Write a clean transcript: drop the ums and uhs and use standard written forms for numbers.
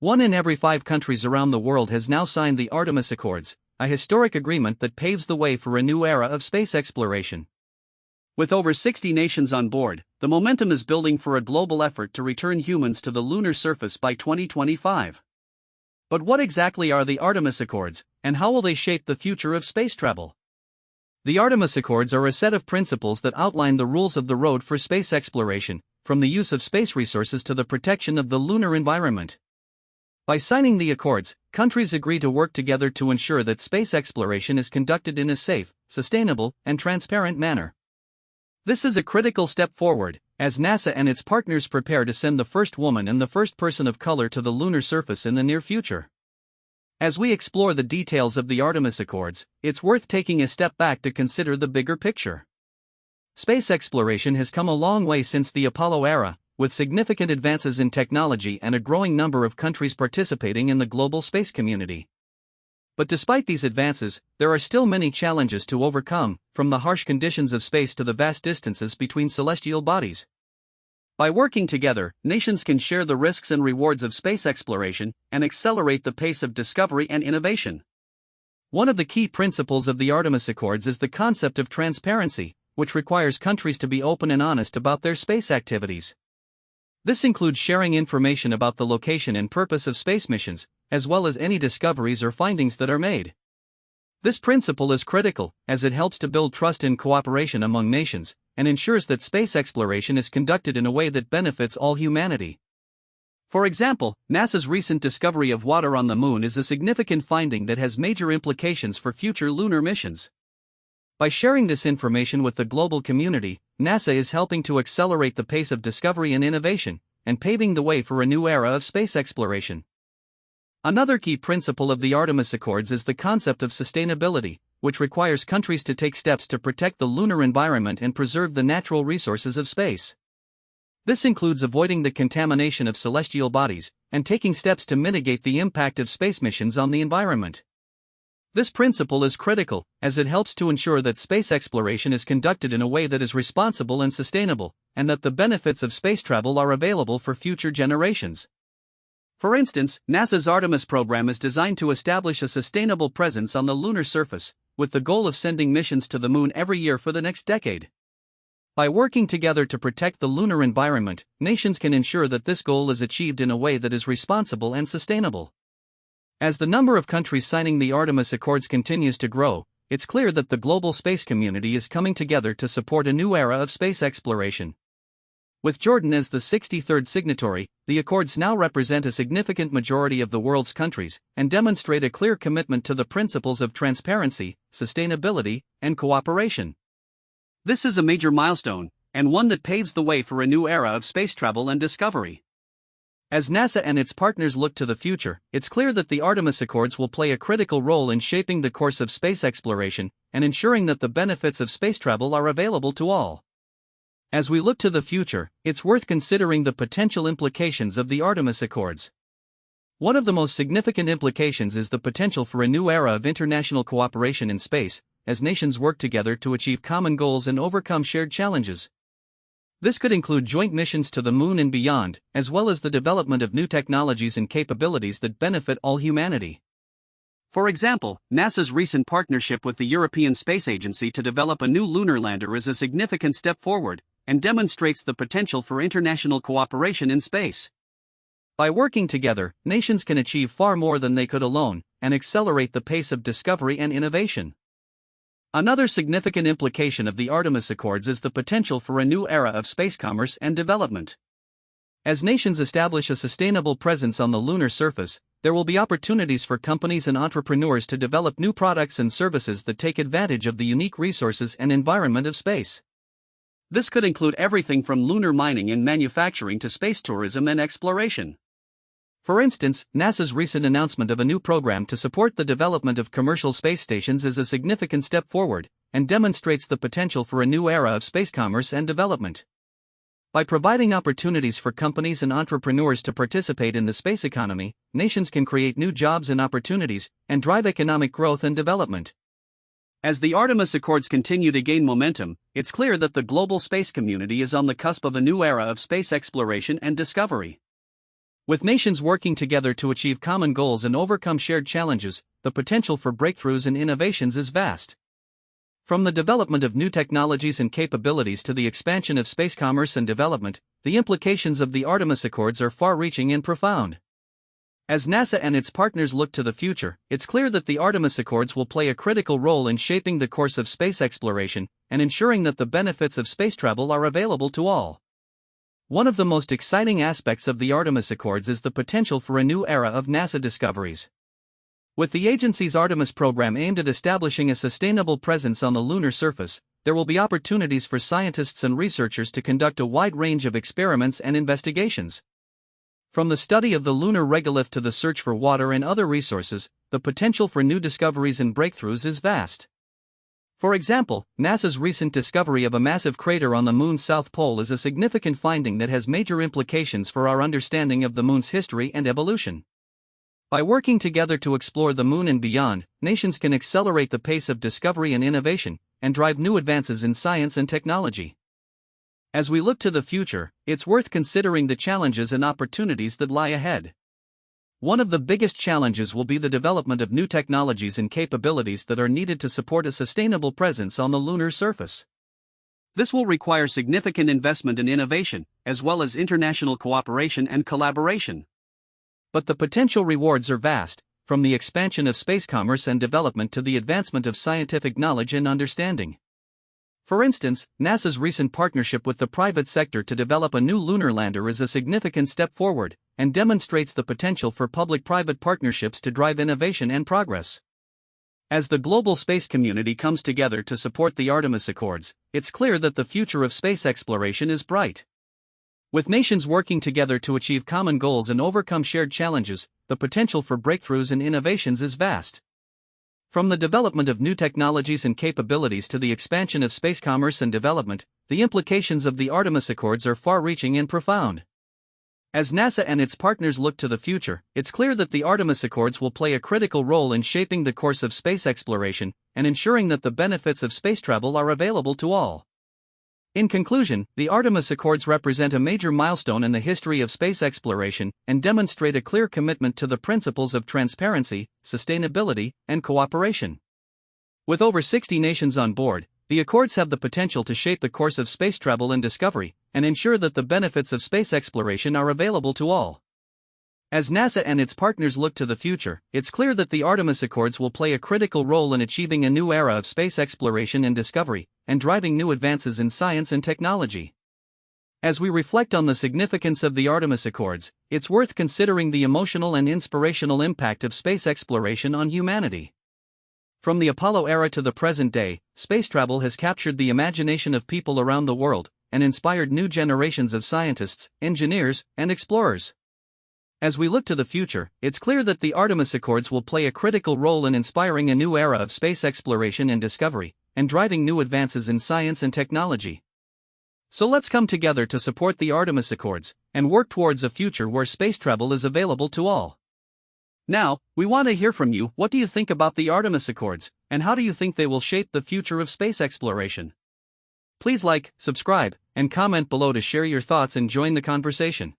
1 in every 5 countries around the world has now signed the Artemis Accords, a historic agreement that paves the way for a new era of space exploration. With over 60 nations on board, the momentum is building for a global effort to return humans to the lunar surface by 2025. But what exactly are the Artemis Accords, and how will they shape the future of space travel? The Artemis Accords are a set of principles that outline the rules of the road for space exploration, from the use of space resources to the protection of the lunar environment. By signing the accords, countries agree to work together to ensure that space exploration is conducted in a safe, sustainable, and transparent manner. This is a critical step forward, as NASA and its partners prepare to send the first woman and the first person of color to the lunar surface in the near future. As we explore the details of the Artemis Accords, it's worth taking a step back to consider the bigger picture. Space exploration has come a long way since the Apollo era, with significant advances in technology and a growing number of countries participating in the global space community. But despite these advances, there are still many challenges to overcome, from the harsh conditions of space to the vast distances between celestial bodies. By working together, nations can share the risks and rewards of space exploration and accelerate the pace of discovery and innovation. One of the key principles of the Artemis Accords is the concept of transparency, which requires countries to be open and honest about their space activities. This includes sharing information about the location and purpose of space missions, as well as any discoveries or findings that are made. This principle is critical, as it helps to build trust and cooperation among nations, and ensures that space exploration is conducted in a way that benefits all humanity. For example, NASA's recent discovery of water on the Moon is a significant finding that has major implications for future lunar missions. By sharing this information with the global community, NASA is helping to accelerate the pace of discovery and innovation, and paving the way for a new era of space exploration. Another key principle of the Artemis Accords is the concept of sustainability, which requires countries to take steps to protect the lunar environment and preserve the natural resources of space. This includes avoiding the contamination of celestial bodies, and taking steps to mitigate the impact of space missions on the environment. This principle is critical, as it helps to ensure that space exploration is conducted in a way that is responsible and sustainable, and that the benefits of space travel are available for future generations. For instance, NASA's Artemis program is designed to establish a sustainable presence on the lunar surface, with the goal of sending missions to the Moon every year for the next decade. By working together to protect the lunar environment, nations can ensure that this goal is achieved in a way that is responsible and sustainable. As the number of countries signing the Artemis Accords continues to grow, it's clear that the global space community is coming together to support a new era of space exploration. With Jordan as the 63rd signatory, the Accords now represent a significant majority of the world's countries and demonstrate a clear commitment to the principles of transparency, sustainability, and cooperation. This is a major milestone, and one that paves the way for a new era of space travel and discovery. As NASA and its partners look to the future, it's clear that the Artemis Accords will play a critical role in shaping the course of space exploration and ensuring that the benefits of space travel are available to all. As we look to the future, it's worth considering the potential implications of the Artemis Accords. One of the most significant implications is the potential for a new era of international cooperation in space, as nations work together to achieve common goals and overcome shared challenges. This could include joint missions to the Moon and beyond, as well as the development of new technologies and capabilities that benefit all humanity. For example, NASA's recent partnership with the European Space Agency to develop a new lunar lander is a significant step forward, and demonstrates the potential for international cooperation in space. By working together, nations can achieve far more than they could alone, and accelerate the pace of discovery and innovation. Another significant implication of the Artemis Accords is the potential for a new era of space commerce and development. As nations establish a sustainable presence on the lunar surface, there will be opportunities for companies and entrepreneurs to develop new products and services that take advantage of the unique resources and environment of space. This could include everything from lunar mining and manufacturing to space tourism and exploration. For instance, NASA's recent announcement of a new program to support the development of commercial space stations is a significant step forward, and demonstrates the potential for a new era of space commerce and development. By providing opportunities for companies and entrepreneurs to participate in the space economy, nations can create new jobs and opportunities, and drive economic growth and development. As the Artemis Accords continue to gain momentum, it's clear that the global space community is on the cusp of a new era of space exploration and discovery. With nations working together to achieve common goals and overcome shared challenges, the potential for breakthroughs and innovations is vast. From the development of new technologies and capabilities to the expansion of space commerce and development, the implications of the Artemis Accords are far-reaching and profound. As NASA and its partners look to the future, it's clear that the Artemis Accords will play a critical role in shaping the course of space exploration and ensuring that the benefits of space travel are available to all. One of the most exciting aspects of the Artemis Accords is the potential for a new era of NASA discoveries. With the agency's Artemis program aimed at establishing a sustainable presence on the lunar surface, there will be opportunities for scientists and researchers to conduct a wide range of experiments and investigations. From the study of the lunar regolith to the search for water and other resources, the potential for new discoveries and breakthroughs is vast. For example, NASA's recent discovery of a massive crater on the Moon's south pole is a significant finding that has major implications for our understanding of the Moon's history and evolution. By working together to explore the Moon and beyond, nations can accelerate the pace of discovery and innovation, and drive new advances in science and technology. As we look to the future, it's worth considering the challenges and opportunities that lie ahead. One of the biggest challenges will be the development of new technologies and capabilities that are needed to support a sustainable presence on the lunar surface. This will require significant investment and innovation, as well as international cooperation and collaboration. But the potential rewards are vast, from the expansion of space commerce and development to the advancement of scientific knowledge and understanding. For instance, NASA's recent partnership with the private sector to develop a new lunar lander is a significant step forward, and demonstrates the potential for public-private partnerships to drive innovation and progress. As the global space community comes together to support the Artemis Accords, it's clear that the future of space exploration is bright. With nations working together to achieve common goals and overcome shared challenges, the potential for breakthroughs and innovations is vast. From the development of new technologies and capabilities to the expansion of space commerce and development, the implications of the Artemis Accords are far-reaching and profound. As NASA and its partners look to the future, it's clear that the Artemis Accords will play a critical role in shaping the course of space exploration and ensuring that the benefits of space travel are available to all. In conclusion, the Artemis Accords represent a major milestone in the history of space exploration and demonstrate a clear commitment to the principles of transparency, sustainability, and cooperation. With over 60 nations on board, the Accords have the potential to shape the course of space travel and discovery, and ensure that the benefits of space exploration are available to all. As NASA and its partners look to the future, it's clear that the Artemis Accords will play a critical role in achieving a new era of space exploration and discovery, and driving new advances in science and technology. As we reflect on the significance of the Artemis Accords, it's worth considering the emotional and inspirational impact of space exploration on humanity. From the Apollo era to the present day, space travel has captured the imagination of people around the world, and inspired new generations of scientists, engineers, and explorers. As we look to the future, it's clear that the Artemis Accords will play a critical role in inspiring a new era of space exploration and discovery, and driving new advances in science and technology. So let's come together to support the Artemis Accords, and work towards a future where space travel is available to all. Now, we want to hear from you. What do you think about the Artemis Accords, and how do you think they will shape the future of space exploration? Please like, subscribe, and comment below to share your thoughts and join the conversation.